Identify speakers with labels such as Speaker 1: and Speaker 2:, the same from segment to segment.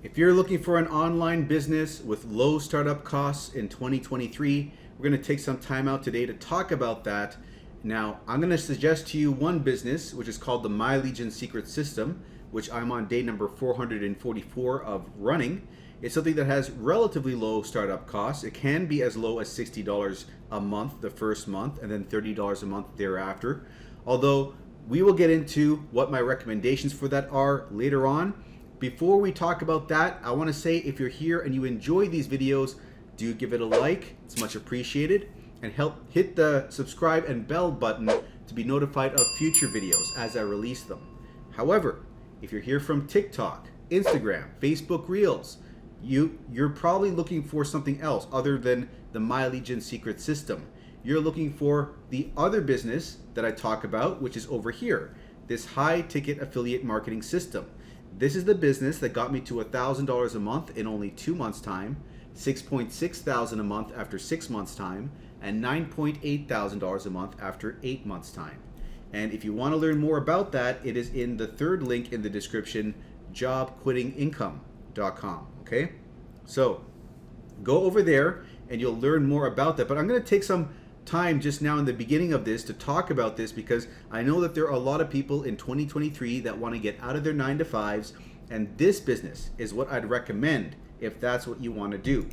Speaker 1: If you're looking for an online business with low startup costs in 2023, we're going to take some time out today to talk about that. Now, I'm going to suggest to you one business, which is called the My Legion Secret System, which I'm on day number 444 of running. It's something that has relatively low startup costs. It can be as low as $60 a month the first month and then $30 a month thereafter. Although we will get into what my recommendations for that are later on. Before we talk about that, I want to say if you're here and you enjoy these videos, do give it a like. It's much appreciated. And help hit the subscribe and bell button to be notified of future videos as I release them. However, if you're here from TikTok, Instagram, Facebook Reels, you're probably looking for something else other than the My Legion Secret System. You're looking for the other business that I talk about, which is over here, this high ticket affiliate marketing system. This is the business that got me to $1,000 a month in only 2 months' time, $6,600 a month after 6 months' time, and $9,800 a month after 8 months' time. And if you want to learn more about that, it is in the third link in the description, jobquittingincome.com. Okay, so go over there and you'll learn more about that. But I'm going to take some time just now in the beginning of this to talk about this because I know that there are a lot of people in 2023 that want to get out of their 9-to-5s, and this business is what I'd recommend if that's what you want to do.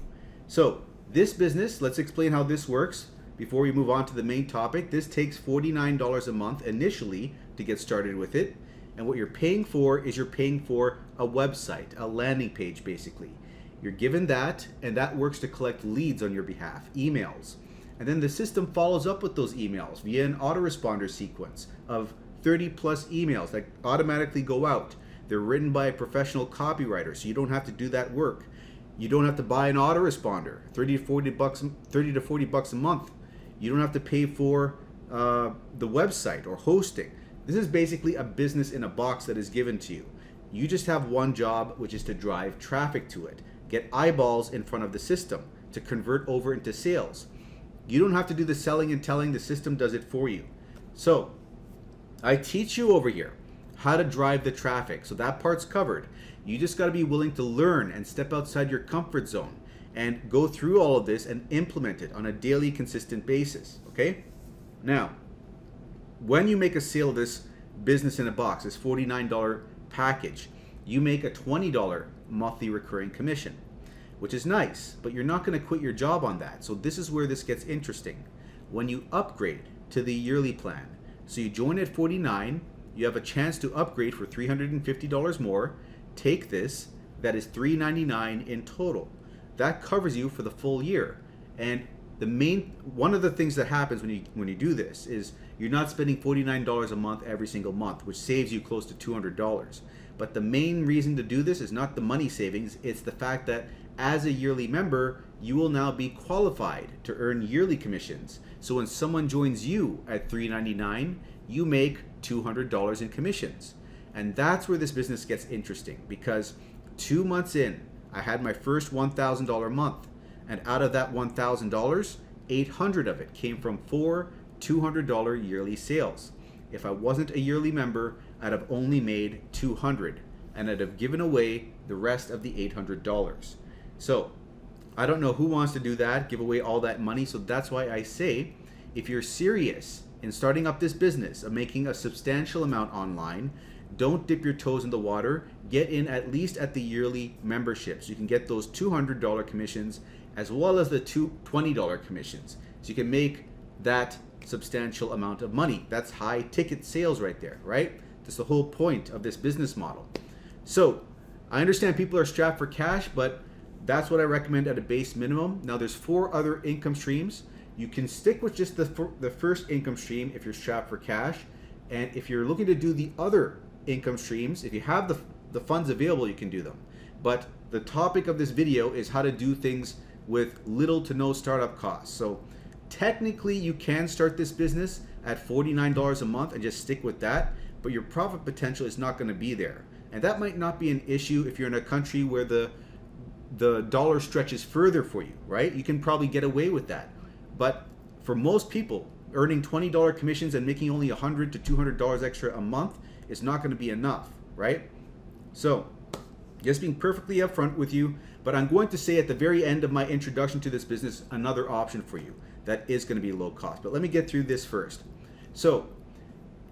Speaker 1: So this business, let's explain how this works before we move on to the main topic. This takes $49 a month initially to get started with it. And what you're paying for is you're paying for a website, a landing page basically. You're given that, and that works to collect leads on your behalf, emails. And then the system follows up with those emails via an autoresponder sequence of 30 plus emails that automatically go out. They're written by a professional copywriter, so you don't have to do that work. You don't have to buy an autoresponder, 30 to 40 bucks a month. You don't have to pay for the website or hosting. This is basically a business in a box that is given to you. You just have one job, which is to drive traffic to it, get eyeballs in front of the system to convert over into sales. You don't have to do the selling and telling, the system does it for you. So I teach you over here how to drive the traffic. So that part's covered. You just got to be willing to learn and step outside your comfort zone and go through all of this and implement it on a daily, consistent basis. Okay? Now, when you make a sale of this business in a box, this $49 package, you make a $20 monthly recurring commission, which is nice, but you're not going to quit your job on that. So this is where this gets interesting. When you upgrade to the yearly plan, so you join at $49, you have a chance to upgrade for $350 more. Take this, that is $399 in total. That covers you for the full year. And one of the things that happens when you do this is you're not spending $49 a month every single month, which saves you close to $200. But the main reason to do this is not the money savings, it's the fact that as a yearly member, you will now be qualified to earn yearly commissions. So when someone joins you at $399, you make $200 in commissions. And that's where this business gets interesting, because 2 months in, I had my first $1,000 month. And out of that $1,000, 800 of it came from 4 $200 yearly sales. If I wasn't a yearly member, I'd have only made 200, and I'd have given away the rest of the $800. So I don't know who wants to do that, give away all that money. So that's why I say, if you're serious in starting up this business of making a substantial amount online, don't dip your toes in the water. Get in at least at the yearly memberships. You can get those $200 commissions as well as the $20 commissions. So you can make that substantial amount of money. That's high ticket sales right there, right? That's the whole point of this business model. So I understand people are strapped for cash, but that's what I recommend at a base minimum. Now there's 4 other income streams. You can stick with just the first income stream if you're strapped for cash. And if you're looking to do the other income streams, if you have the funds available, you can do them. But the topic of this video is how to do things with little to no startup costs. So technically you can start this business at $49 a month and just stick with that, but your profit potential is not going to be there. And that might not be an issue if you're in a country where the dollar stretches further for you, right? You can probably get away with that. But for most people, earning $20 commissions and making only $100 to $200 extra a month is not going to be enough, right? So Just being perfectly upfront with you, but I'm going to say at the very end of my introduction to this business, another option for you that is going to be low cost. But let me get through this first. So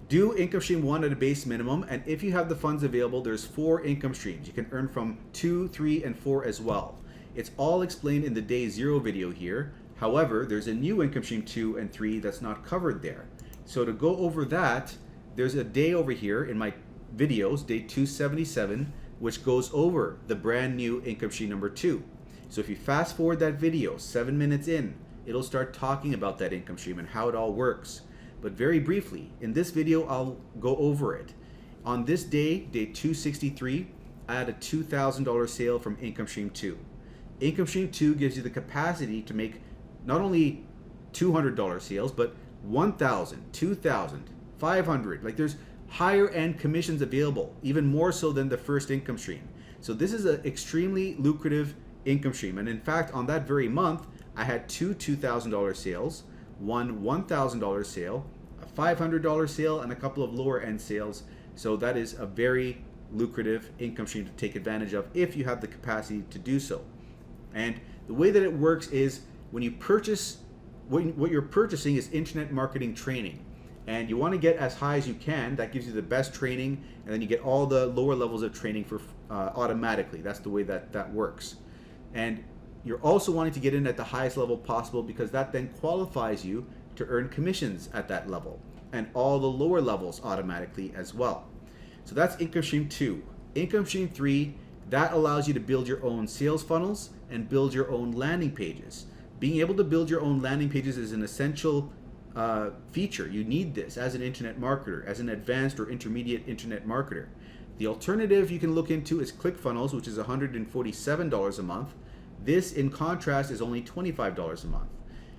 Speaker 1: do income stream 1 at a base minimum, and if you have the funds available, there's 4 income streams. You can earn from 2, 3, and 4 as well. It's all explained in the day 0 video here. However, there's a new income stream 2 and 3 that's not covered there. So to go over that, there's a day over here in my videos, day 277, which goes over the brand new income stream number 2. So if you fast forward that video 7 minutes in, it'll start talking about that income stream and how it all works. But very briefly, in this video, I'll go over it. On this day, day 263, I had a $2,000 sale from income stream 2. Income stream 2 gives you the capacity to make not only $200 sales, but $1,000, $2,000, $500. Like there's higher end commissions available, even more so than the first income stream. So this is an extremely lucrative income stream. And in fact, on that very month, I had 2 $2,000 sales, one $1,000 sale, a $500 sale, and a couple of lower end sales. So that is a very lucrative income stream to take advantage of if you have the capacity to do so. And the way that it works is when you purchase, what you're purchasing is internet marketing training. And you want to get as high as you can. That gives you the best training, and then you get all the lower levels of training for automatically. That's the way that works. And you're also wanting to get in at the highest level possible, because that then qualifies you to earn commissions at that level, and all the lower levels automatically as well. So that's income stream 2. Income stream 3, that allows you to build your own sales funnels and build your own landing pages. Being able to build your own landing pages is an essential feature. You need this as an internet marketer, as an advanced or intermediate internet marketer. The alternative you can look into is ClickFunnels, which is $147 a month. This, in contrast, is only $25 a month.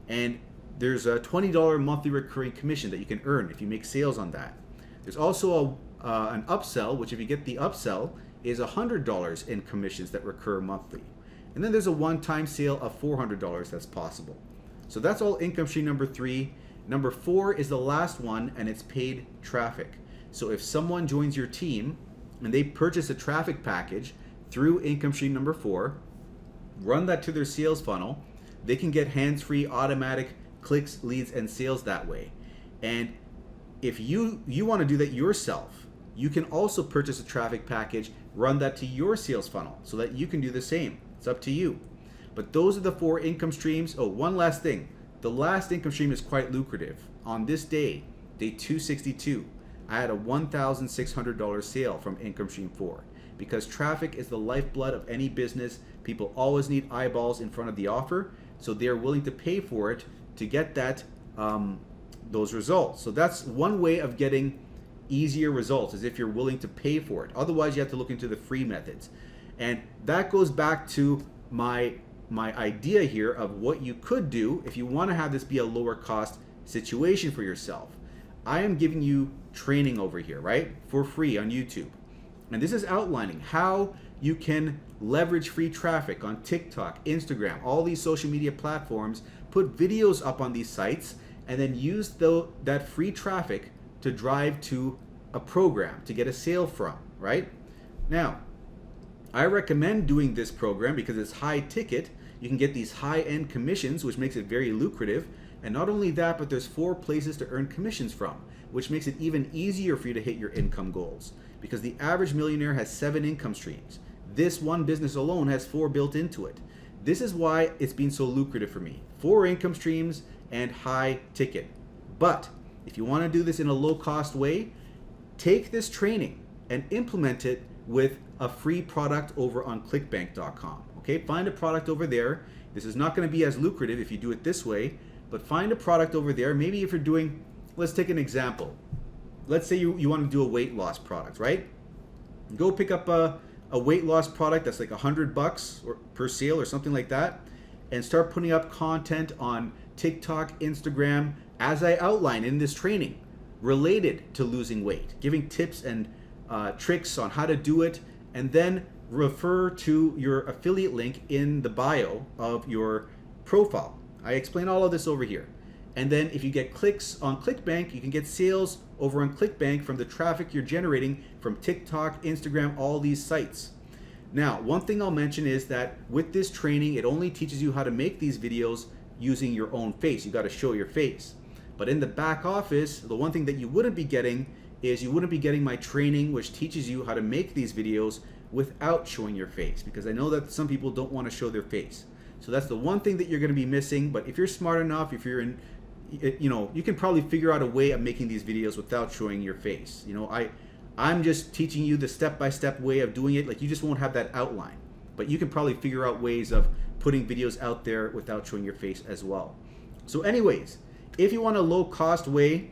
Speaker 1: And there's a $20 monthly recurring commission that you can earn if you make sales on that. There's also an upsell, which if you get the upsell, is $100 in commissions that recur monthly. And then there's a one-time sale of $400 that's possible. So that's all income stream number 3. Number 4 is the last one, and it's paid traffic. So if someone joins your team and they purchase a traffic package through income stream number 4, run that to their sales funnel, they can get hands-free automatic clicks, leads, and sales that way. And if you want to do that yourself, you can also purchase a traffic package, run that to your sales funnel so that you can do the same. It's up to you. But those are the 4 income streams. Oh, one last thing. The last income stream is quite lucrative. On this day, day 262, I had a $1,600 sale from income stream 4. Because traffic is the lifeblood of any business, people always need eyeballs in front of the offer, so they're willing to pay for it to get that those results. So that's one way of getting easier results, is if you're willing to pay for it. Otherwise, you have to look into the free methods. And that goes back to my idea here of what you could do if you want to have this be a lower cost situation for yourself. I am giving you training over here, right? For free on YouTube. And this is outlining how you can leverage free traffic on TikTok, Instagram, all these social media platforms, put videos up on these sites, and then use that free traffic to drive to a program to get a sale from, right? Now, I recommend doing this program because it's high ticket. You can get these high-end commissions, which makes it very lucrative. And not only that, but there's 4 places to earn commissions from, which makes it even easier for you to hit your income goals. Because the average millionaire has 7 income streams. This one business alone has 4 built into it. This is why it's been so lucrative for me. 4 income streams and high ticket. But if you want to do this in a low-cost way, take this training and implement it with a free product over on clickbank.com. Okay, find a product over there. This is not going to be as lucrative if you do it this way, but find a product over there. Maybe if you're doing, let's take an example. Let's say you want to do a weight loss product, right? Go pick up a weight loss product that's like $100 or per sale or something like that, and start putting up content on TikTok, Instagram, as I outline in this training, related to losing weight, giving tips and tricks on how to do it, and then refer to your affiliate link in the bio of your profile. I explain all of this over here. And then if you get clicks on Clickbank, you can get sales over on Clickbank from the traffic you're generating from TikTok, Instagram, all these sites. Now, one thing I'll mention is that with this training, it only teaches you how to make these videos using your own face. You got to show your face. But in the back office, the one thing that you wouldn't be getting is you wouldn't be getting my training, which teaches you how to make these videos without showing your face, because I know that some people don't want to show their face. So that's the one thing that you're going to be missing. But if you're smart enough, if you're in, you know, you can probably figure out a way of making these videos without showing your face. You know, I'm just teaching you the step-by-step way of doing it. Like, you just won't have that outline, but you can probably figure out ways of putting videos out there without showing your face as well. So anyways, if you want a low-cost way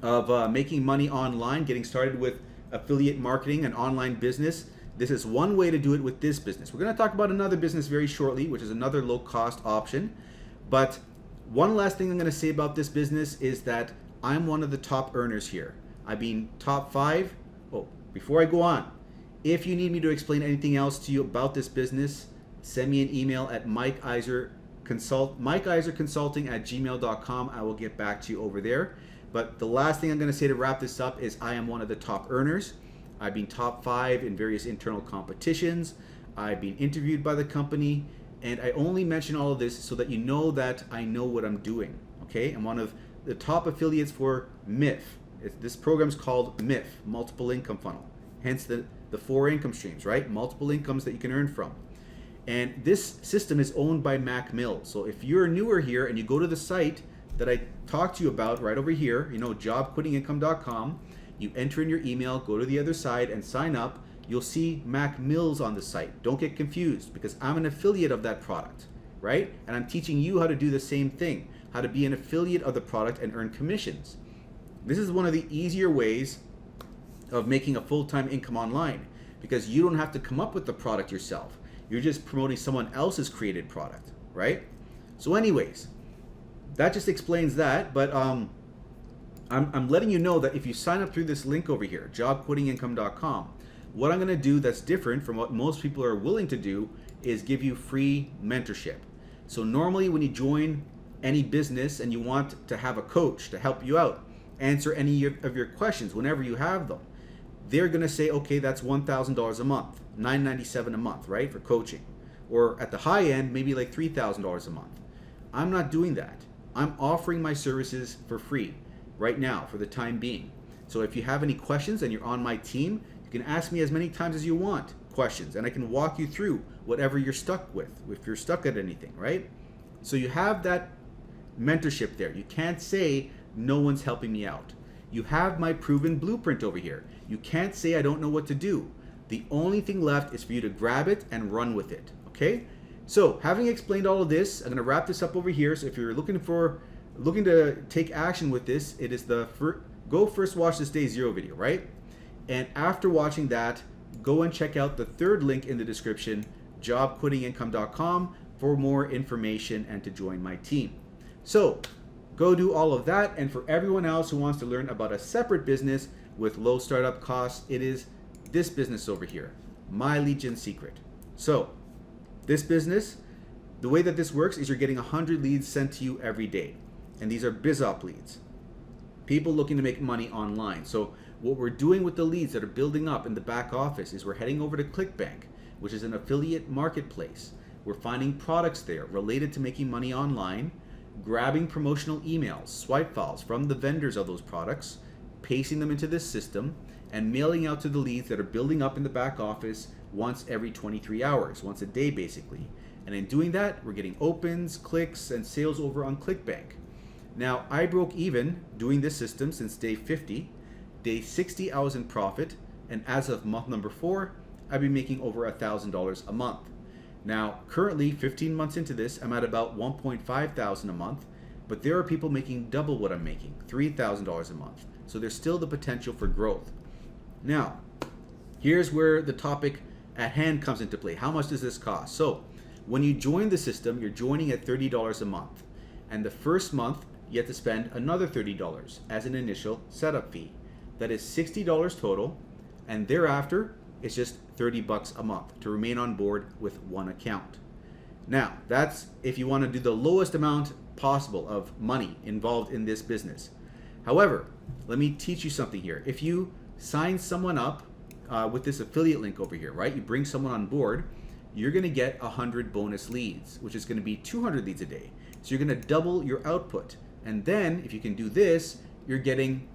Speaker 1: of making money online, getting started with affiliate marketing and online business, this is one way to do it with this business. We're going to talk about another business very shortly, which is another low-cost option. But one last thing I'm going to say about this business is that I'm one of the top earners here. I've been top 5. Oh, before I go on, if you need me to explain anything else to you about this business, send me an email at mikeiserconsulting@gmail.com. I will get back to you over there. But the last thing I'm going to say to wrap this up is I am one of the top earners. I've been top 5 in various internal competitions. I've been interviewed by the company, and I only mention all of this so that you know that I know what I'm doing. Okay, I'm one of the top affiliates for MIF. This program is called MIF, Multiple Income Funnel. Hence the 4 income streams, right? Multiple incomes that you can earn from. And this system is owned by Mac Mills. So if you're newer here and you go to the site that I talked to you about right over here, you know, jobquittingincome.com, you enter in your email, go to the other side and sign up, you'll see Mac Mills on the site. Don't get confused, because I'm an affiliate of that product, right? And I'm teaching you how to do the same thing, how to be an affiliate of the product and earn commissions. This is one of the easier ways of making a full-time income online, because you don't have to come up with the product yourself. You're just promoting someone else's created product, right? So anyways, that just explains that. But I'm letting you know that if you sign up through this link over here, jobquittingincome.com, what I'm going to do that's different from what most people are willing to do is give you free mentorship. So normally when you join any business and you want to have a coach to help you out, answer any of your questions whenever you have them, they're going to say, okay, that's $1,000 a month, $997 a month, right, for coaching. Or at the high end, maybe like $3,000 a month. I'm not doing that. I'm offering my services for free right now for the time being. So if you have any questions and you're on my team, you can ask me as many times as you want questions, and I can walk you through whatever you're stuck with, if you're stuck at anything, right? So you have that mentorship there. You can't say no one's helping me out. You have my proven blueprint over here. You can't say I don't know what to do. The only thing left is for you to grab it and run with it, okay? So having explained all of this, I'm going to wrap this up over here. So if you're looking to take action with this, it is the go first watch this day 0 video, right? And after watching that, go and check out the 3rd link in the description, jobquittingincome.com, for more information and to join my team. So go do all of that. And for everyone else who wants to learn about a separate business with low startup costs, it is this business over here, My Lead Gen Secret. So this business, the way that this works is you're getting 100 leads sent to you every day. And these are BizOp leads, people looking to make money online. So what we're doing with the leads that are building up in the back office is we're heading over to Clickbank, which is an affiliate marketplace. We're finding products there related to making money online, grabbing promotional emails, swipe files from the vendors of those products, pasting them into this system, and mailing out to the leads that are building up in the back office once every 23 hours, once a day basically. And in doing that, we're getting opens, clicks, and sales over on Clickbank. Now, I broke even doing this system since day 50. Day 60, I was in profit, and as of month number 4, I've been making over $1,000 a month. Now, currently, 15 months into this, I'm at about $1,500 a month, but there are people making double what I'm making, $3,000 a month. So there's still the potential for growth. Now, here's where the topic at hand comes into play. How much does this cost? So, when you join the system, you're joining at $30 a month, and the first month, you have to spend another $30 as an initial setup fee. That is $60 total, and thereafter, it's just $30 a month to remain on board with one account. Now, that's if you want to do the lowest amount possible of money involved in this business. However, let me teach you something here. If you sign someone up with this affiliate link over here, right? You bring someone on board, you're going to get 100 bonus leads, which is going to be 200 leads a day. So you're going to double your output. And then if you can do this, you're getting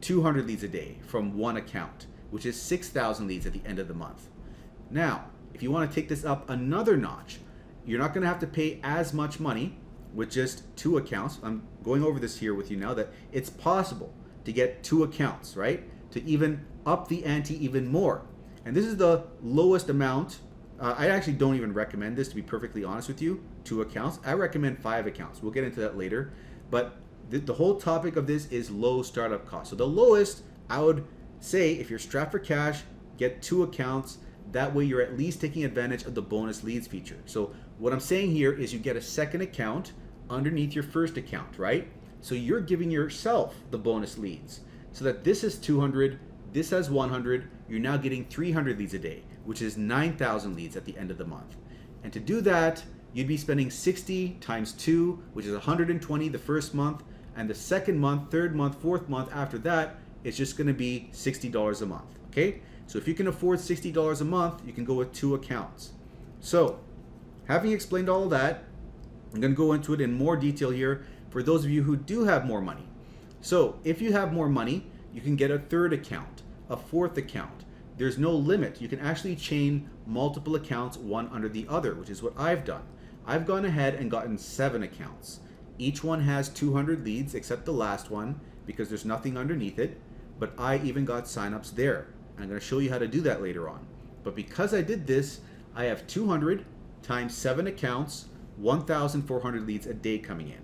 Speaker 1: 200 leads a day from one account, which is 6,000 leads at the end of the month. Now, if you want to take this up another notch, you're not going to have to pay as much money with just 2 accounts. I'm going over this here with you now, that it's possible to get 2 accounts, right? To even up the ante even more. And this is the lowest amount. I actually don't even recommend this, to be perfectly honest with you, 2 accounts. I recommend 5 accounts. We'll get into that later. But the whole topic of this is low startup cost. So the lowest, I would say, if you're strapped for cash, get 2 accounts. That way you're at least taking advantage of the bonus leads feature. So what I'm saying here is you get a second account underneath your first account, right? So you're giving yourself the bonus leads. So that this is 200, this has 100, you're now getting 300 leads a day, which is 9,000 leads at the end of the month. And to do that, you'd be spending 60 times 2, which is 120 the first month, and the second month, third month, fourth month after that, it's just gonna be $60 a month, okay? So if you can afford $60 a month, you can go with 2 accounts. So, having explained all of that, I'm gonna go into it in more detail here for those of you who do have more money. So, if you have more money, you can get a 3rd account, a 4th account. There's no limit. You can actually chain multiple accounts one under the other, which is what I've done. I've gone ahead and gotten 7 accounts. Each one has 200 leads except the last one because there's nothing underneath it, but I even got signups there. I'm going to show you how to do that later on. But because I did this, I have 200 times 7 accounts, 1,400 leads a day coming in.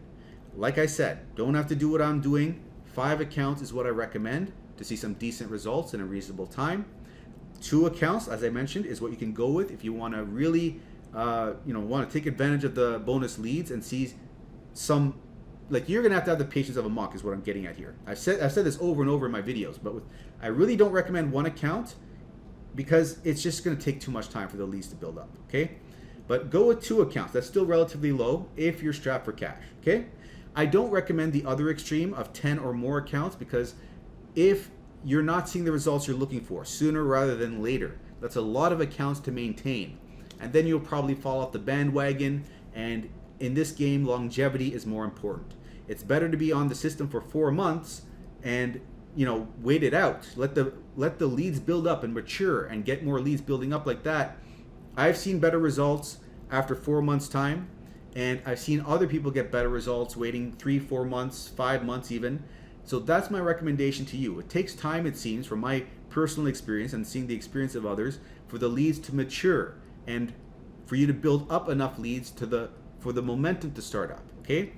Speaker 1: Like I said, don't have to do what I'm doing. 5 accounts is what I recommend to see some decent results in a reasonable time. 2 accounts, as I mentioned, is what you can go with if you want to really, want to take advantage of the bonus leads and see some, like, you're gonna have to have the patience of a monk, is what I'm getting at here. I've said this over and over in my videos, but I really don't recommend 1 account because it's just gonna take too much time for the leads to build up. Okay, but go with 2 accounts. That's still relatively low if you're strapped for cash. Okay, I don't recommend the other extreme of 10 or more accounts because if you're not seeing the results you're looking for sooner rather than later, that's a lot of accounts to maintain, and then you'll probably fall off the bandwagon. And in this game, longevity is more important. It's better to be on the system for 4 months and wait it out. Let the leads build up and mature and get more leads building up like that. I've seen better results after 4 months time, and I've seen other people get better results waiting 3, 4 months, 5 months even. So that's my recommendation to you. It takes time, it seems, from my personal experience and seeing the experience of others, for the leads to mature and for you to build up enough leads for the momentum to start up, okay?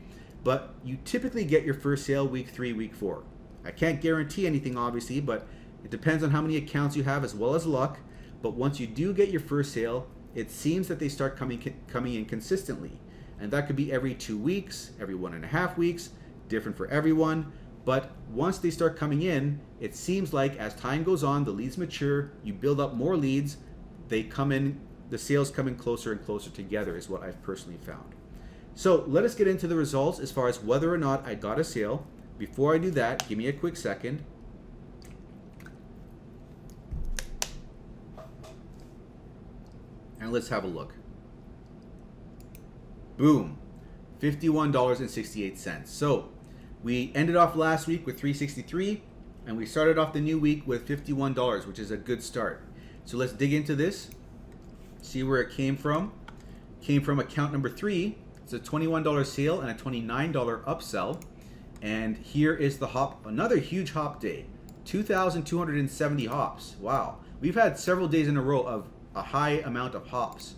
Speaker 1: But you typically get your first sale week 3, week 4. I can't guarantee anything, obviously, but it depends on how many accounts you have as well as luck. But once you do get your first sale, it seems that they start coming in consistently. And that could be every 2 weeks, every 1.5 weeks, different for everyone. But once they start coming in, it seems like as time goes on, the leads mature, you build up more leads, they come in, the sales come in closer and closer together is what I've personally found. So let us get into the results as far as whether or not I got a sale. Before I do that, give me a quick second. And let's have a look. Boom, $51.68. So we ended off last week with $363, and we started off the new week with $51, which is a good start. So let's dig into this, see where it came from. Came from account number 3. It's a $21 sale and a $29 upsell. And here is the hop, another huge hop day, 2,270 hops. Wow, we've had several days in a row of a high amount of hops.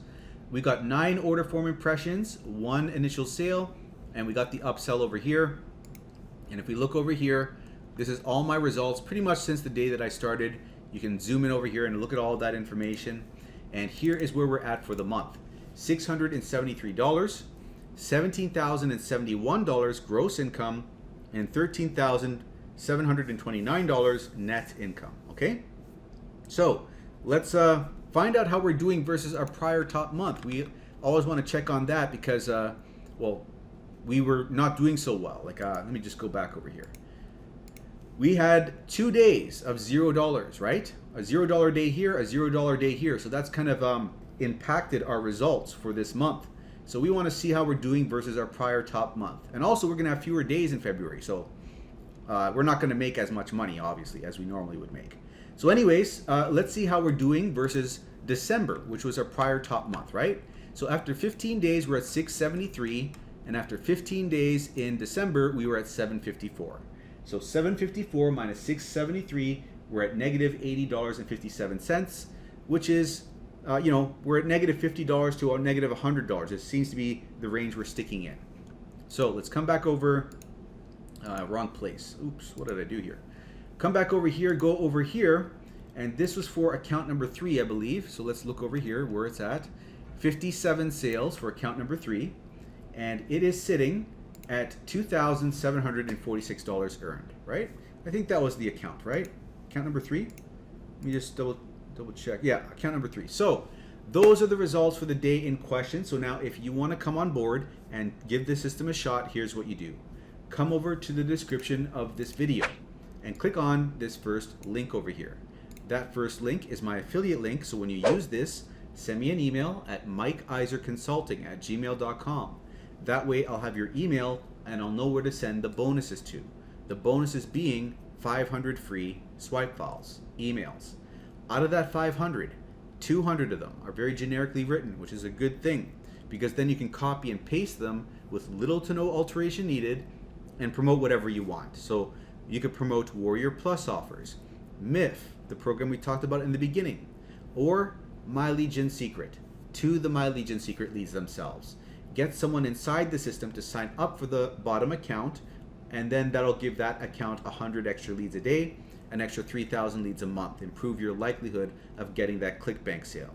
Speaker 1: We got 9 order form impressions, 1 initial sale, and we got the upsell over here. And if we look over here, this is all my results pretty much since the day that I started. You can zoom in over here and look at all of that information. And here is where we're at for the month. $673, $17,071 gross income, and $13,729 net income. Okay? So let's find out how we're doing versus our prior top month. We always want to check on that because, we were not doing so well. Like, let me just go back over here. we had 2 days of $0, right? A $0 day here, a $0 day here. So that's kind of impacted our results for this month. So we want to see how we're doing versus our prior top month. And also we're going to have fewer days in February. So we're not going to make as much money, obviously, as we normally would make. So anyways, let's see how we're doing versus December, which was our prior top month, right? So after 15 days, we're at 673. And after 15 days in December, we were at 754. So 754 minus 673, we're at negative $80.57, which is, we're at negative $50 to a negative $100. It seems to be the range we're sticking in. So let's come back over, wrong place. Oops, what did I do here? Come back over here, go over here, and this was for account number 3, I believe. So let's look over here where it's at. 57 sales for account number 3, and it is sitting at $2,746 earned, right? I think that was the account, right? Account number 3. Let me just double check. Yeah, account number 3. So those are the results for the day in question. So now if you want to come on board and give the system a shot, here's what you do. Come over to the description of this video and click on this first link over here. That first link is my affiliate link. So when you use this, send me an email at mikeiserconsulting@gmail.com. That way I'll have your email and I'll know where to send the bonuses to. The bonuses being 500 free swipe files, emails. Out of that 500, 200 of them are very generically written, which is a good thing because then you can copy and paste them with little to no alteration needed and promote whatever you want. So you could promote Warrior Plus offers, MIF, the program we talked about in the beginning, or My Legion Secret, to the My Legion Secret leads themselves. Get someone inside the system to sign up for the bottom account, and then that'll give that account 100 extra leads a day, an extra 3,000 leads a month. Improve your likelihood of getting that Clickbank sale.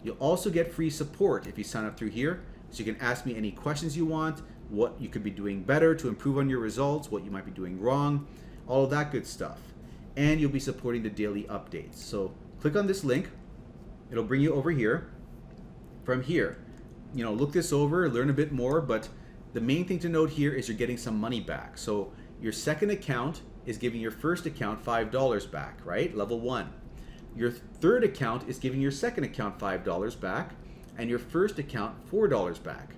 Speaker 1: You'll also get free support if you sign up through here, so you can ask me any questions you want, what you could be doing better to improve on your results, what you might be doing wrong, all of that good stuff. And you'll be supporting the daily updates. So click on this link. It'll bring you over here. From here, look this over, learn a bit more, but the main thing to note here is you're getting some money back. So your second account is giving your first account $5 back, right? Level 1. Your third account is giving your second account $5 back, and your first account $4 back.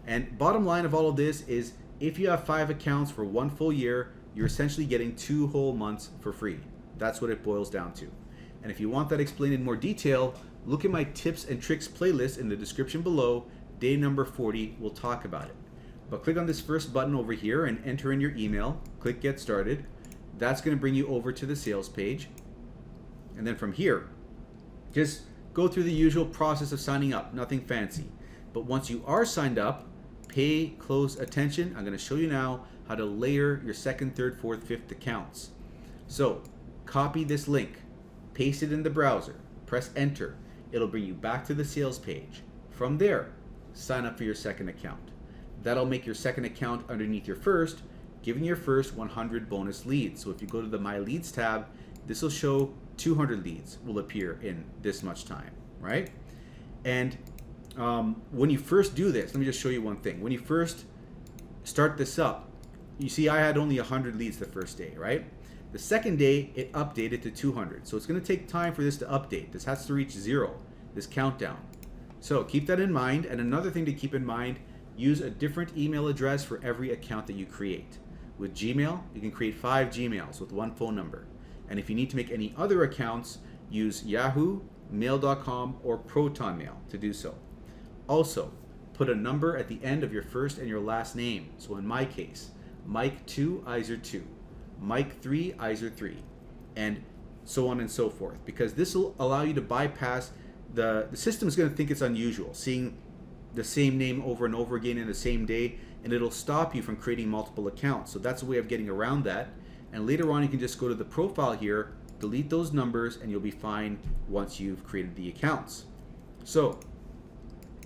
Speaker 1: And bottom line of all of this is if you have 5 accounts for 1 full year, you're essentially getting 2 whole months for free. That's what it boils down to. And if you want that explained in more detail, look at my tips and tricks playlist in the description below. Day number 40, we'll talk about it. But click on this first button over here and enter in your email. Click Get Started. That's going to bring you over to the sales page. And then from here, just go through the usual process of signing up. Nothing fancy. But once you are signed up, pay close attention. I'm going to show you now how to layer your second, third, fourth, fifth accounts. So copy this link, paste it in the browser, press enter. It'll bring you back to the sales page. From there, sign up for your second account. That'll make your second account underneath your first, giving your first 100 bonus leads. So if you go to the My Leads tab, this will show 200 leads will appear in this much time, right? And when you first do this, let me just show you one thing. When you first start this up, you see I had only 100 leads the first day, right? The second day, it updated to 200. So it's going to take time for this to update. This has to reach 0, this countdown. So keep that in mind. And another thing to keep in mind, use a different email address for every account that you create. With Gmail, you can create 5 Gmails with 1 phone number. And if you need to make any other accounts, use Yahoo, Mail.com, or Proton Mail to do so. Also, put a number at the end of your first and your last name. So in my case, Mike 2, Iser 2, Mike 3, Iser 3, and so on and so forth. Because this will allow you to bypass the system is going to think it's unusual, seeing the same name over and over again in the same day, and it'll stop you from creating multiple accounts. So that's a way of getting around that. And later on, you can just go to the profile here, delete those numbers, and you'll be fine once you've created the accounts. So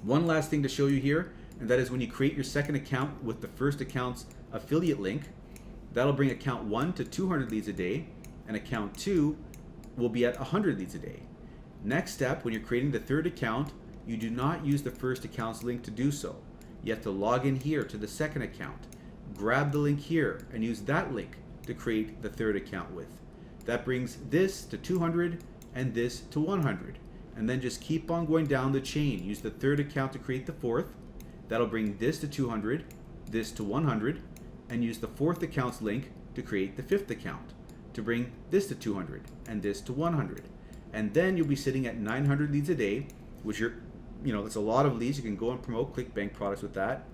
Speaker 1: one last thing to show you here, and that is when you create your second account with the first account's affiliate link, that'll bring account 1 to 200 leads a day, and account 2 will be at 100 leads a day. Next step, when you're creating the third account, you do not use the first account's link to do so. You have to log in here to the second account, grab the link here, and use that link to create the third account with. That brings this to 200 and this to 100. And then just keep on going down the chain. Use the third account to create the fourth. That'll bring this to 200, this to 100, and use the fourth account's link to create the fifth account to bring this to 200 and this to 100. And then you'll be sitting at 900 leads a day, which that's a lot of leads. You can go and promote Clickbank products with that.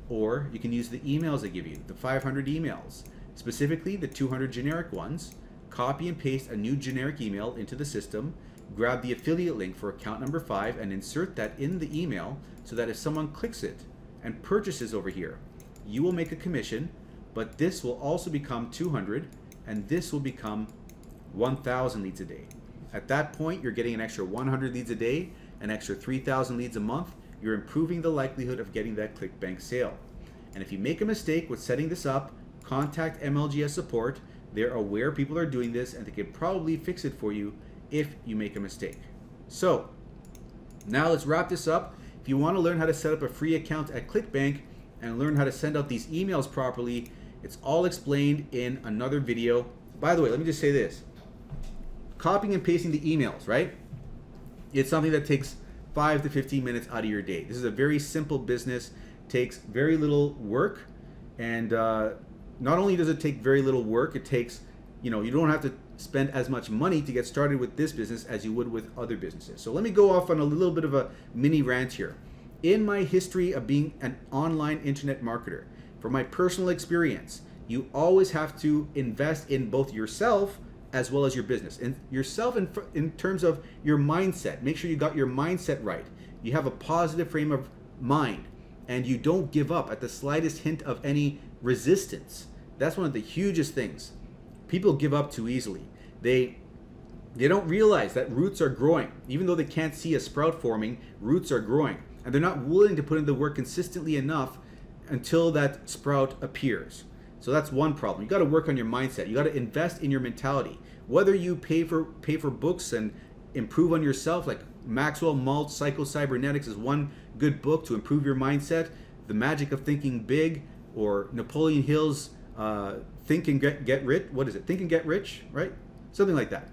Speaker 1: Or you can use the emails they give you, the 500 emails, specifically the 200 generic ones. Copy and paste a new generic email into the system, grab the affiliate link for account number 5 and insert that in the email so that if someone clicks it and purchases over here, you will make a commission, but this will also become 200 and this will become 1,000 leads a day. At that point, you're getting an extra 100 leads a day, an extra 3,000 leads a month. You're improving the likelihood of getting that Clickbank sale. And if you make a mistake with setting this up, contact MLGS support. They're aware people are doing this and they can probably fix it for you if you make a mistake. So now let's wrap this up. If you want to learn how to set up a free account at Clickbank and learn how to send out these emails properly, it's all explained in another video. By the way, let me just say this. Copying and pasting the emails, right? It's something that takes 5 to 15 minutes out of your day. This is a very simple business, takes very little work, and not only does it take very little work, it takes, you don't have to spend as much money to get started with this business as you would with other businesses. So let me go off on a little bit of a mini rant here. In my history of being an online internet marketer, from my personal experience, you always have to invest in both yourself as well as your business. And yourself in terms of your mindset. Make sure you got your mindset right. You have a positive frame of mind and you don't give up at the slightest hint of any resistance. That's one of the hugest things. People give up too easily. They don't realize that roots are growing. Even though they can't see a sprout forming, roots are growing. And they're not willing to put in the work consistently enough until that sprout appears. So that's one problem. You got to work on your mindset. You got to invest in your mentality. Whether you pay for books and improve on yourself, like Maxwell Maltz Psycho-Cybernetics is one good book to improve your mindset. The Magic of Thinking Big, or Napoleon Hill's Think and Get Rich. What is it? Think and Get Rich, right? Something like that.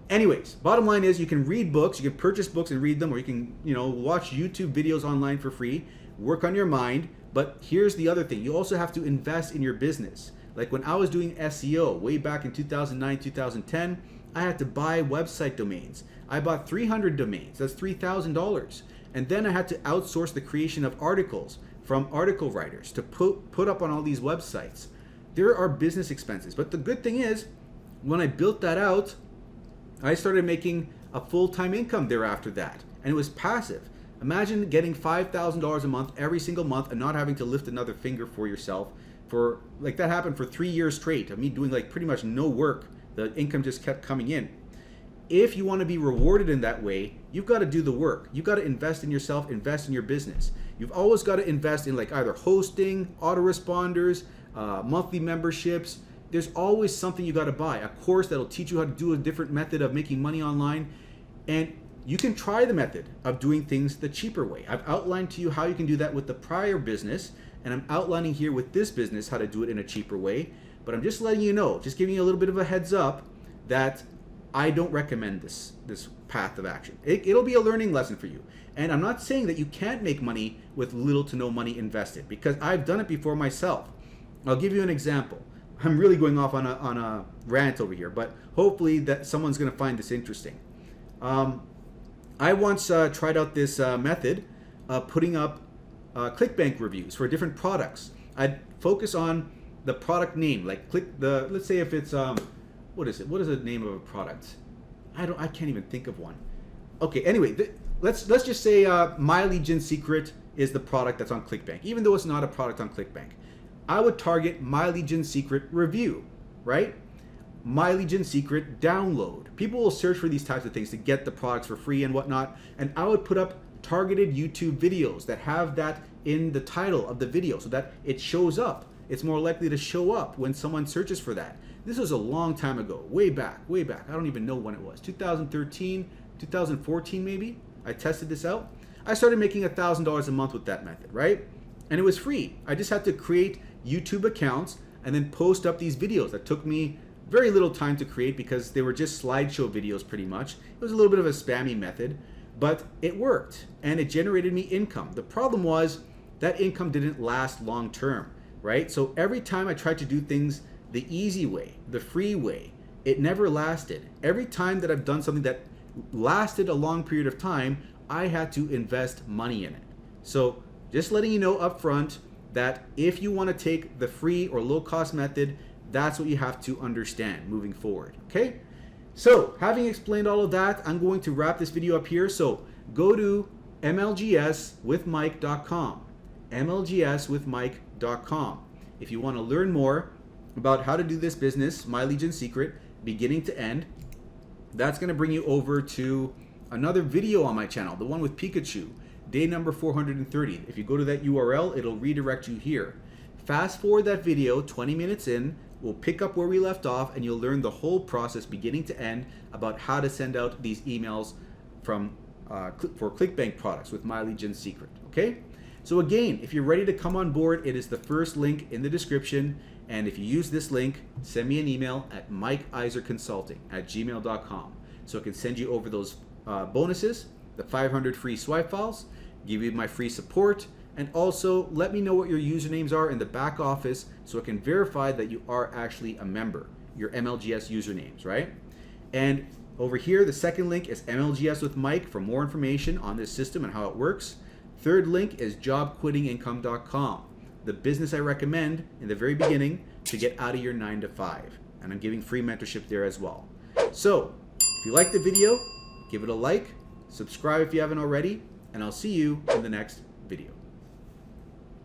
Speaker 1: Anyways, bottom line is you can read books, you can purchase books and read them, or you can, watch YouTube videos online for free, work on your mind. But here's the other thing. You also have to invest in your business. Like when I was doing SEO way back in 2009, 2010, I had to buy website domains. I bought 300 domains. That's $3,000. And then I had to outsource the creation of articles from article writers to put up on all these websites. There are business expenses. But the good thing is, when I built that out, I started making a full-time income thereafter that. And it was passive. Imagine getting $5,000 a month every single month and not having to lift another finger for yourself. That happened for 3 years straight of me doing pretty much no work. The income just kept coming in. If you want to be rewarded in that way, you've got to do the work. You've got to invest in yourself, invest in your business. You've always got to invest in either hosting, autoresponders, monthly memberships. There's always something you got to buy. A course that'll teach you how to do a different method of making money online. And you can try the method of doing things the cheaper way. I've outlined to you how you can do that with the prior business, and I'm outlining here with this business how to do it in a cheaper way. But I'm just letting you know, just giving you a little bit of a heads up that I don't recommend this path of action. It'll be a learning lesson for you. And I'm not saying that you can't make money with little to no money invested, because I've done it before myself. I'll give you an example. I'm really going off on a rant over here, but hopefully that someone's going to find this interesting. I once tried out this method of putting up Clickbank reviews for different products. I'd focus on the product name, let's say if it's what is it? What is the name of a product? I can't even think of one. Okay, anyway, let's just say My Legion Secret is the product that's on Clickbank, even though it's not a product on Clickbank. I would target My Legion Secret review, right? My Legion Secret download. People will search for these types of things to get the products for free and whatnot, and I would put up targeted YouTube videos that have that in the title of the video so that it shows up. It's more likely to show up when someone searches for that. This was a long time ago, way back. I don't even know when it was. 2013, 2014 maybe. I tested this out. I started making $1,000 a month with that method, right? And it was free. I just had to create YouTube accounts. and then post up these videos that took me very little time to create because they were just slideshow videos pretty much. It was a little bit of a spammy method, but it worked and it generated me income. The problem was that income didn't last long term, right? So every time I tried to do things the easy way, the free way, it never lasted. Every time that I've done something that lasted a long period of time, I had to invest money in it. So just letting you know up front that if you want to take the free or low cost method, that's what you have to understand moving forward, okay? So having explained all of that, I'm going to wrap this video up here. So go to MLGSwithMike.com, MLGSwithMike.com. If you want to learn more about how to do this business, My Legion Secret, beginning to end, that's going to bring you over to another video on my channel, the one with Pikachu, day number 430. If you go to that URL, it'll redirect you here. Fast forward that video 20 minutes in, we'll pick up where we left off, and you'll learn the whole process beginning to end about how to send out these emails from for Clickbank products with My Legion Secret, okay? So again, if you're ready to come on board, it is the first link in the description. And if you use this link, send me an email at mikeiserconsulting@gmail.com so I can send you over those bonuses, the 500 free swipe files, give you my free support, and also let me know what your usernames are in the back office so I can verify that you are actually a member, your MLGS usernames, right? And over here, the second link is MLGS with Mike for more information on this system and how it works. Third link is jobquittingincome.com, the business I recommend in the very beginning to get out of your 9-to-5. And I'm giving free mentorship there as well. So if you like the video, give it a like, subscribe if you haven't already, and I'll see you in the next